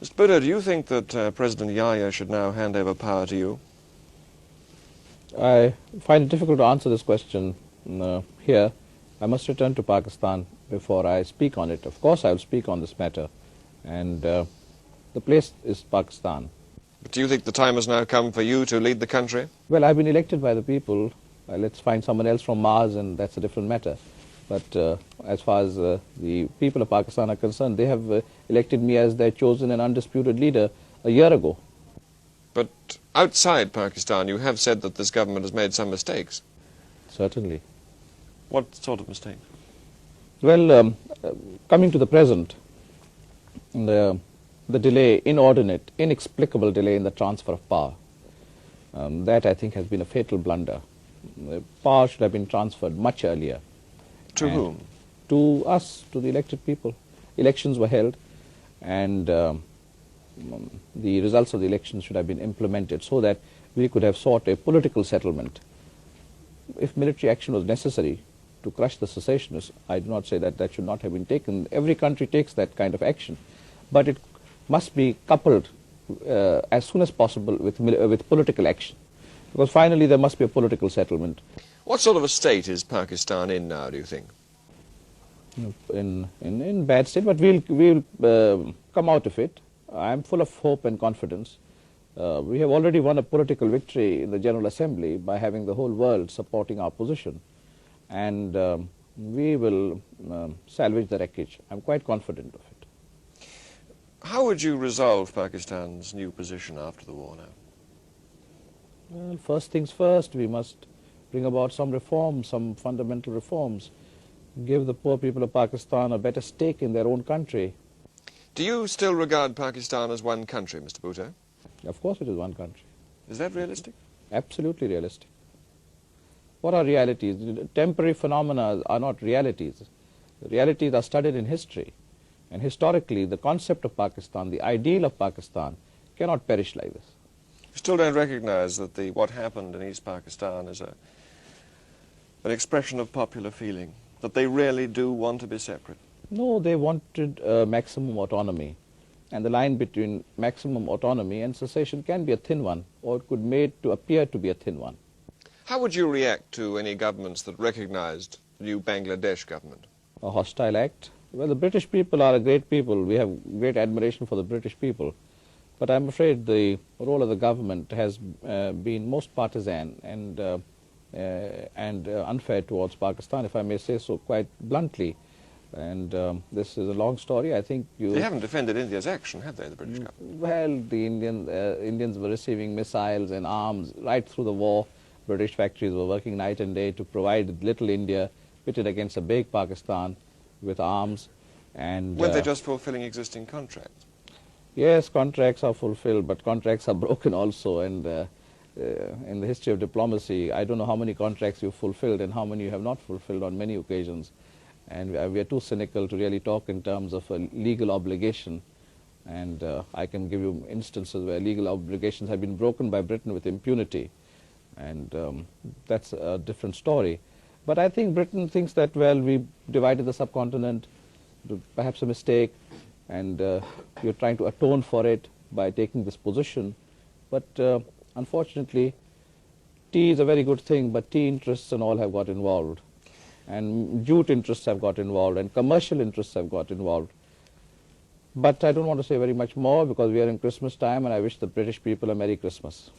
Mr. Bhutto, do you think that President Yahya should now hand over power to you? I find it difficult to answer this question here. I must return to Pakistan before I speak on it. Of course, I will speak on this matter, and the place is Pakistan. But do you think the time has now come for you to lead the country? Well, I've been elected by the people. Let's find someone else from Mars, and that's a different matter. But as far as the people of Pakistan are concerned, they have elected me as their chosen and undisputed leader a year ago. But outside Pakistan, you have said that this government has made some mistakes. Certainly. What sort of mistakes? Well, coming to the present, the delay, inordinate, inexplicable delay in the transfer of power, that I think has been a fatal blunder. The power should have been transferred much earlier. To whom? To us, to the elected people. Elections were held, and the results of the elections should have been implemented so that we could have sought a political settlement. If military action was necessary to crush the secessionists, I do not say that that should not have been taken. Every country takes that kind of action, but it must be coupled as soon as possible with political action, because finally there must be a political settlement. What sort of a state is Pakistan in now, do you think? In bad state, but we'll come out of it. I'm full of hope and confidence. We have already won a political victory in the General Assembly by having the whole world supporting our position, and we will salvage the wreckage. I'm quite confident of it. How would you resolve Pakistan's new position after the war now? Well, first things first, we must bring about some reforms, some fundamental reforms, give the poor people of Pakistan a better stake in their own country. Do you still regard Pakistan as one country, Mr. Bhutto? Of course it is one country. Is that realistic? Absolutely realistic. What are realities? Temporary phenomena are not realities. Realities are studied in history. And historically, the concept of Pakistan, the ideal of Pakistan, cannot perish like this. You still don't recognize that what happened in East Pakistan is an expression of popular feeling, that they really do want to be separate? No, they wanted maximum autonomy. And the line between maximum autonomy and secession can be a thin one, or it could be made to appear to be a thin one. How would you react to any governments that recognized the new Bangladesh government? A hostile act? Well, the British people are a great people. We have great admiration for the British people. But I'm afraid the role of the government has been most partisan and unfair towards Pakistan, if I may say so quite bluntly. And this is a long story. I think They haven't defended India's action, have they, the British government? Well, the Indians were receiving missiles and arms right through the war. British factories were working night and day to provide little India pitted against a big Pakistan with arms. And weren't they just fulfilling existing contracts? Yes, contracts are fulfilled, but contracts are broken also. And in the history of diplomacy, I don't know how many contracts you've fulfilled and how many you have not fulfilled on many occasions. And we are too cynical to really talk in terms of a legal obligation. And I can give you instances where legal obligations have been broken by Britain with impunity. And that's a different story. But I think Britain thinks that, well, we divided the subcontinent, perhaps a mistake, and you're trying to atone for it by taking this position. But unfortunately, tea is a very good thing, but tea interests and all have got involved. And jute interests have got involved, and commercial interests have got involved. But I don't want to say very much more because we are in Christmas time, and I wish the British people a Merry Christmas.